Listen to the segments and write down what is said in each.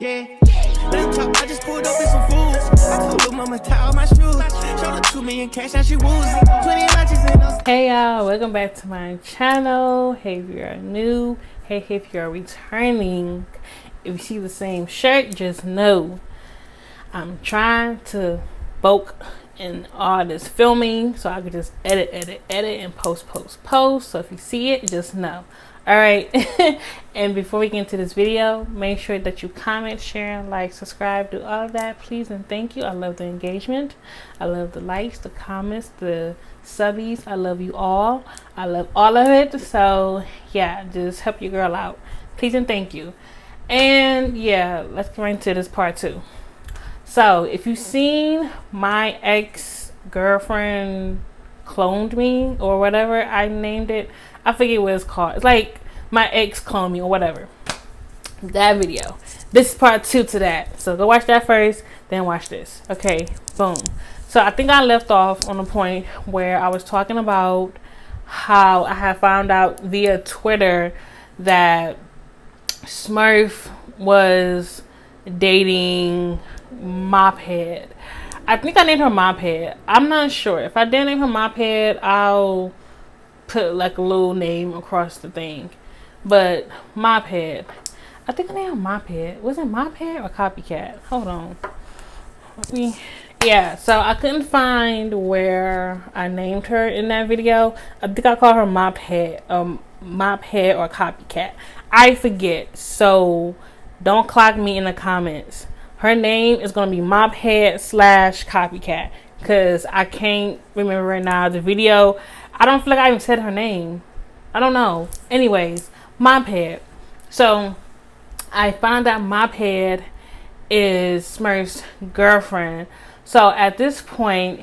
Yeah, let's talk. I just pulled up in some fools. I told little mama tie all my shoes. Showed her 2 million cash, now she woozy. 20 matches in us. Hey y'all, welcome back to my channel. Hey if you're new, hey if you're returning. If you see the same shirt, just know I'm trying to bulk in all this filming so I could just edit and post. So if you see it, just know. Alright, and before we get into this video, make sure that you comment, share, like, subscribe, do all of that, please and thank you. I love the engagement. I love the likes, the comments, the subbies. I love you all. I love all of it. So yeah, just help your girl out, please and thank you. And yeah, let's get right into this part 2. So if you've seen my ex-girlfriend cloned me or whatever I named it, I forget what it's called. It's like my ex cloned me or whatever. That video. This is part 2 to that. So go watch that first, then watch this. Okay, boom. So I think I left off on a point where I was talking about how I had found out via Twitter that Smurf was dating Mophead. I think I named her Mophead. I'm not sure. If I didn't name her Mophead, I'll put like a little name across the thing. But Mophead. I think I named her Mophead. Was it Mophead or Copycat? Hold on. Yeah, so I couldn't find where I named her in that video. I think I called her Mophead or Copycat. I forget. So don't clock me in the comments. Her name is going to be Mophead/Copycat because I can't remember right now. The video, I don't feel like I even said her name. I don't know. Anyways, Mophead. So I found out Mophead is Smurf's girlfriend. So at this point,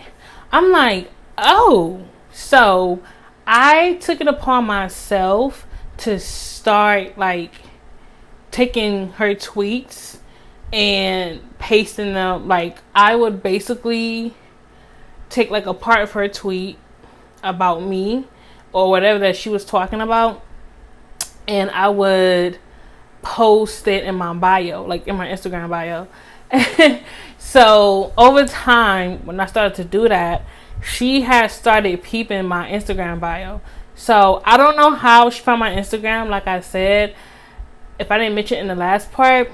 I'm like, oh. So I took it upon myself to start like taking her tweets and pasting them. Like I would basically take like a part of her tweet about me or whatever that she was talking about, and I would post it in my bio, like in my Instagram bio. So over time, when I started to do that, she had started peeping my Instagram bio. So I don't know how she found my Instagram. Like I said, if I didn't mention in the last part,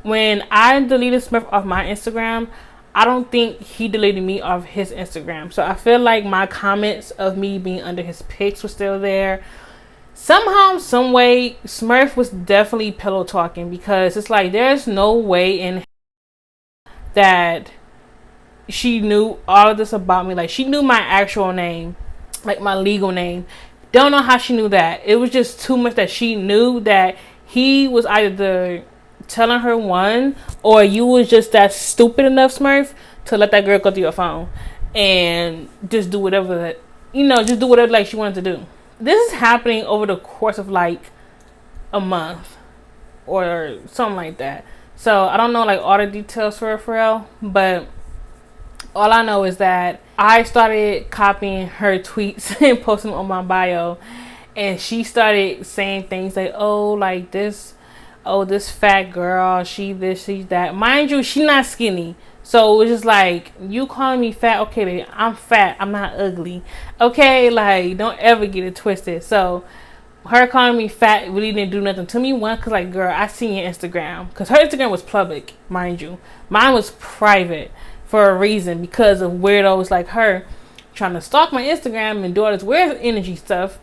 when I deleted Smurf off my Instagram, I don't think he deleted me off his Instagram. So I feel like my comments of me being under his pics were still there. Somehow, some way, Smurf was definitely pillow talking, because it's like there's no way in that she knew all of this about me. Like she knew my actual name, like my legal name. Don't know how she knew that. It was just too much that she knew that he was either telling her one, or you was just that stupid enough, Smurf, to let that girl go through your phone and just do whatever that, just do whatever like she wanted to do. This is happening over the course of like a month or something like that. So I don't know like all the details for real, but all I know is that I started copying her tweets and posting them on my bio, and she started saying things like, oh, like this fat girl, she this, she that. Mind you, she not skinny. So it's just like, you calling me fat, okay, baby, I'm fat, I'm not ugly. Okay, like, don't ever get it twisted. So her calling me fat really didn't do nothing to me. One, because like, girl, I seen your Instagram. Because her Instagram was public, mind you. Mine was private for a reason, because of weirdos like her trying to stalk my Instagram and do all this weird energy stuff.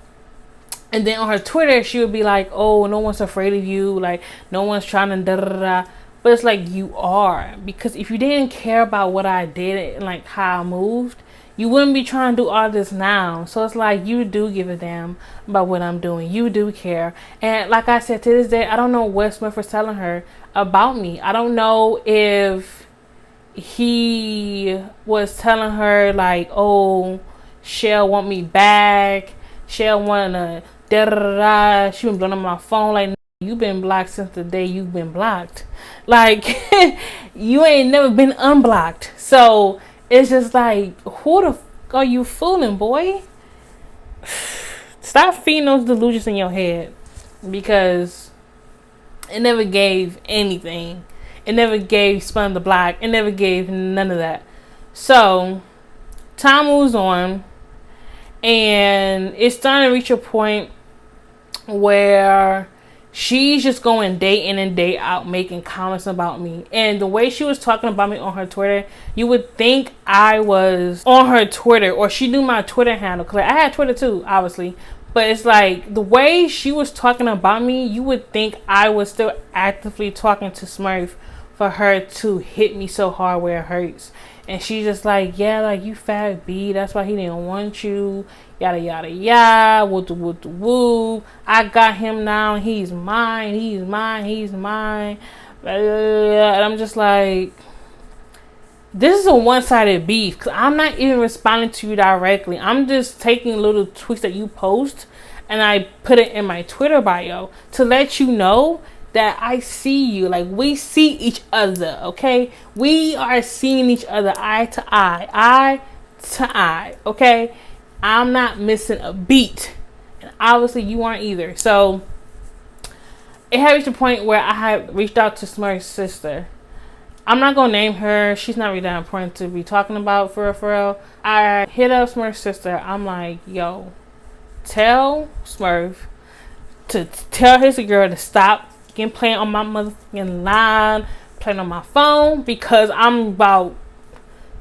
And then on her Twitter, she would be like, oh, no one's afraid of you. Like, no one's trying to da-da-da-da. But it's like, you are. Because if you didn't care about what I did and, like, how I moved, you wouldn't be trying to do all this now. So it's like, you do give a damn about what I'm doing. You do care. And like I said, to this day, I don't know what Smith was telling her about me. I don't know if he was telling her, like, oh, Shell want me back. Shell want to da-da-da-da. She been blowing up my phone like, you been blocked since the day you've been blocked. Like, you ain't never been unblocked. So it's just like, who the fuck are you fooling, boy? Stop feeding those delusions in your head, because it never gave anything. It never gave Spun the Block. It never gave none of that. So time moves on, and it's starting to reach a point where she's just going day in and day out making comments about me. And the way she was talking about me on her Twitter, you would think I was on her Twitter, or she knew my Twitter handle. Cause I had Twitter too, obviously. But it's like the way she was talking about me, you would think I was still actively talking to Smurf for her to hit me so hard where it hurts. And she's just like, yeah, like, you fat B, that's why he didn't want you, yada yada yada, woo woo woo. I got him now, he's mine. And I'm just like, this is a one-sided beef, because I'm not even responding to you directly. I'm just taking little tweets that you post and I put it in my Twitter bio to let you know that I see you. Like, we see each other, okay? We are seeing each other eye to eye, okay? I'm not missing a beat, and obviously you aren't either. So it had reached a point where I had reached out to Smurf's sister. I'm not gonna name her. She's not really that important to be talking about, for real. I hit up Smurf's sister. I'm like, yo, tell Smurf to tell his girl to stop playing on my motherfucking line, playing on my phone, because I'm about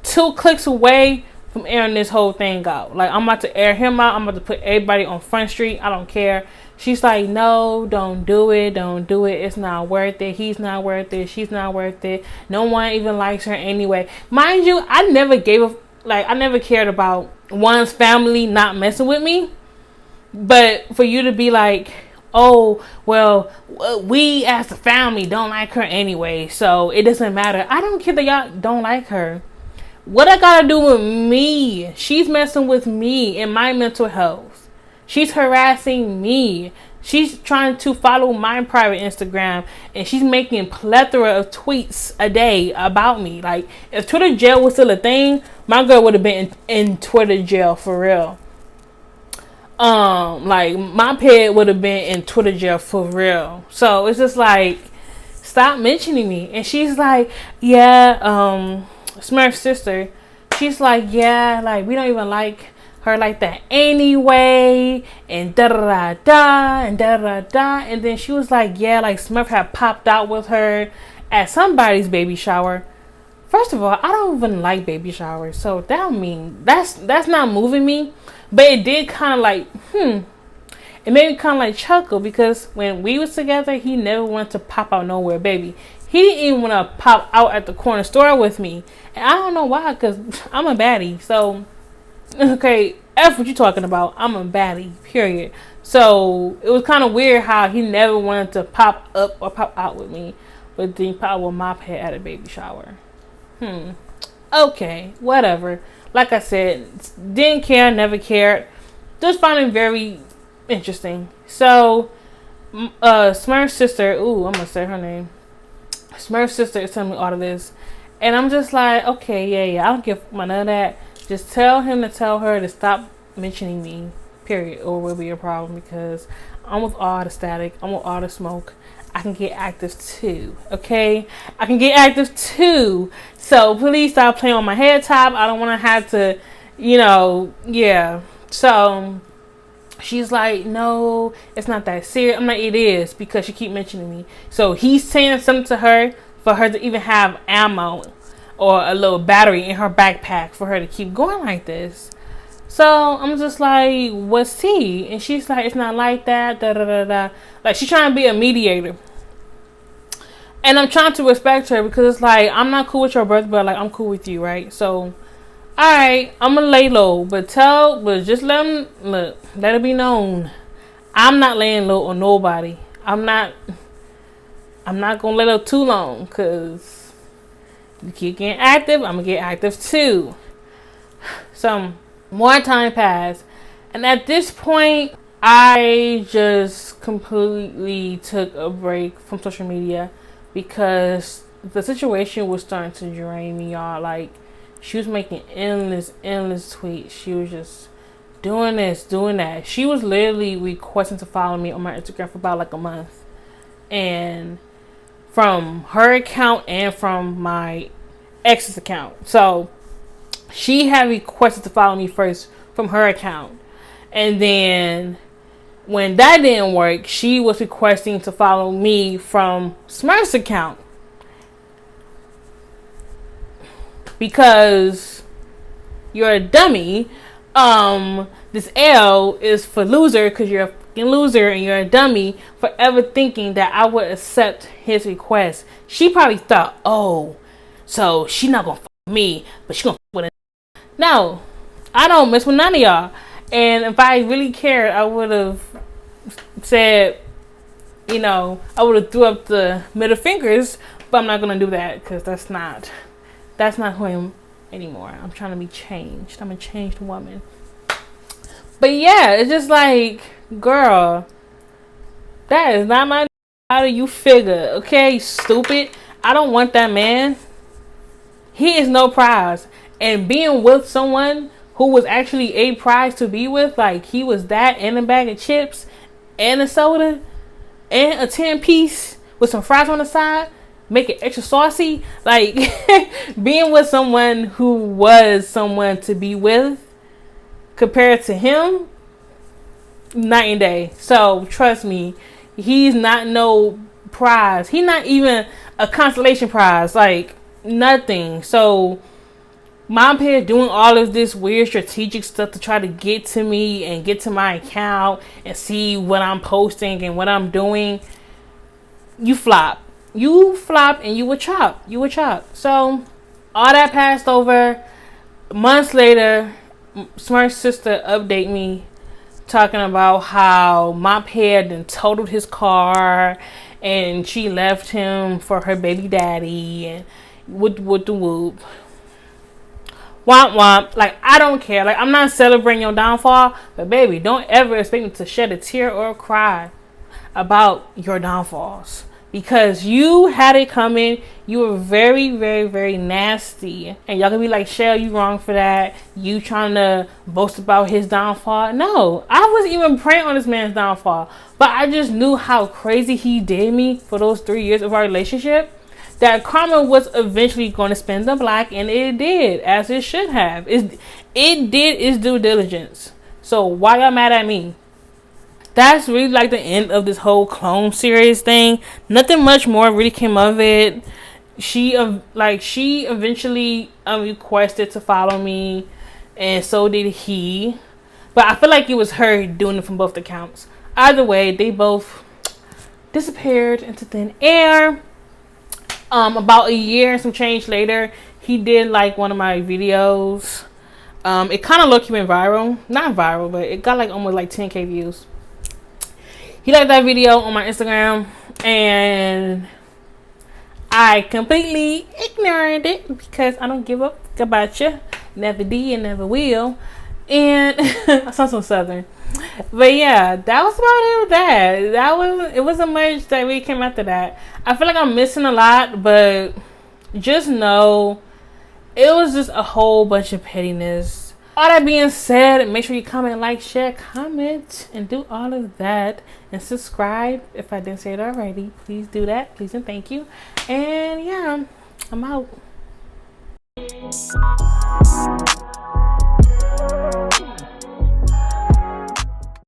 2 clicks away from airing this whole thing out. Like, I'm about to air him out. I'm about to put everybody on Front Street. I don't care. She's like, no, don't do it. It's not worth it. He's not worth it. She's not worth it. No one even likes her anyway. Mind you, I never I never cared about one's family not messing with me. But for you to be like, oh, well, we as a family don't like her anyway, so it doesn't matter. I don't care that y'all don't like her. What I gotta do with me? She's messing with me and my mental health. She's harassing me. She's trying to follow my private Instagram, and she's making plethora of tweets a day about me. Like, if Twitter jail was still a thing, my girl would have been in Twitter jail for real. Like, my pet would have been in Twitter jail for real. So it's just like, stop mentioning me. And she's like, yeah, Smurf's sister, she's like, yeah, like, we don't even like her like that anyway, and da da da and da da da. And then she was like, yeah, like, Smurf had popped out with her at somebody's baby shower. First of all, I don't even like baby showers, so that don't mean that's not moving me. But it did kind of like, it made me kind of like chuckle, because when we was together, he never wanted to pop out nowhere, baby. He didn't even want to pop out at the corner store with me. And I don't know why, because I'm a baddie. So, okay, F what you talking about. I'm a baddie, period. So, it was kind of weird how he never wanted to pop up or pop out with me, but then pop with my pet at a baby shower. Okay, whatever. Like I said, didn't care, never cared. Just found it very interesting. So, Smurf's sister, I'm gonna say her name. Smurf's sister is telling me all of this. And I'm just like, okay, yeah, I don't give none of that. Just tell him to tell her to stop mentioning me, period, or it will be a problem, because I'm with all the static. I'm with all the smoke. I can get active too, okay? I can get active too. So please stop playing on my head top. I don't want to have to, yeah. So she's like, no, it's not that serious. I'm like, it is, because she keep mentioning me. So he's saying something to her for her to even have ammo or a little battery in her backpack for her to keep going like this. So I'm just like, what's tea? And she's like, it's not like that, da da da da. Like, she's trying to be a mediator. And I'm trying to respect her, because it's like, I'm not cool with your brother, but like, I'm cool with you, right? So, alright, I'm gonna lay low, but just let it be known, I'm not laying low on nobody. I'm not gonna lay low too long, because you keep getting active, I'm gonna get active too. So, more time passed, and at this point, I just completely took a break from social media, because the situation was starting to drain me, y'all. Like, she was making endless tweets. She was just doing this, doing that. She was literally requesting to follow me on my Instagram for about like a month. And from her account and from my ex's account. So she had requested to follow me first from her account, and then when that didn't work, she was requesting to follow me from Smurf's account, because you're a dummy. This L is for loser, because you're a fucking loser and you're a dummy for ever thinking that I would accept his request. She probably thought, oh, so she not gonna fuck with me, but she gonna fuck with a. No, I don't mess with none of y'all. And if I really cared, I would have said, I would have threw up the middle fingers, but I'm not gonna do that, because that's not who I am anymore. I'm trying to be changed. I'm a changed woman. But yeah, it's just like, girl, that is not my. How do you figure? Okay, stupid. I don't want that man. He is no prize. And being with someone who was actually a prize to be with, like he was that and a bag of chips and a soda and a 10-piece with some fries on the side, make it extra saucy. Like being with someone who was someone to be with compared to him, night and day. So trust me, he's not no prize. He's not even a consolation prize. Like nothing. So Mom Pad doing all of this weird strategic stuff to try to get to me and get to my account and see what I'm posting and what I'm doing. You flop. You flop and you would chop. You would chop. So all that passed over. Months later, Smurf's sister update me talking about how Mop Head done totaled his car and she left him for her baby daddy and with the whoop. Womp womp. Like, I don't care. Like, I'm not celebrating your downfall, but baby, don't ever expect me to shed a tear or a cry about your downfalls, because you had it coming. You were very, very, very nasty, and y'all can be like, Shell, you wrong for that. You trying to boast about his downfall. No, I wasn't even praying on this man's downfall, but I just knew how crazy he did me for those 3 years of our relationship, that karma was eventually going to spin the block, and it did, as it should have. It did its due diligence. So why y'all mad at me? That's really like the end of this whole clone series thing. Nothing much more really came of it. She eventually requested to follow me, and so did he. But I feel like it was her doing it from both accounts. Either way, they both disappeared into thin air. About a year and some change later, he did like one of my videos. It kind of low-key went viral. Not viral, but it got like almost like 10K views. He liked that video on my Instagram, and I completely ignored it because I don't give up about you. Never did and never will. And I sound so southern. But yeah, that was about it with that. It wasn't much that really came after that. I feel like I'm missing a lot, but just know it was just a whole bunch of pettiness. All that being said, make sure you comment, like, share, comment, and do all of that. And subscribe if I didn't say it already. Please do that. Please and thank you. And yeah, I'm out.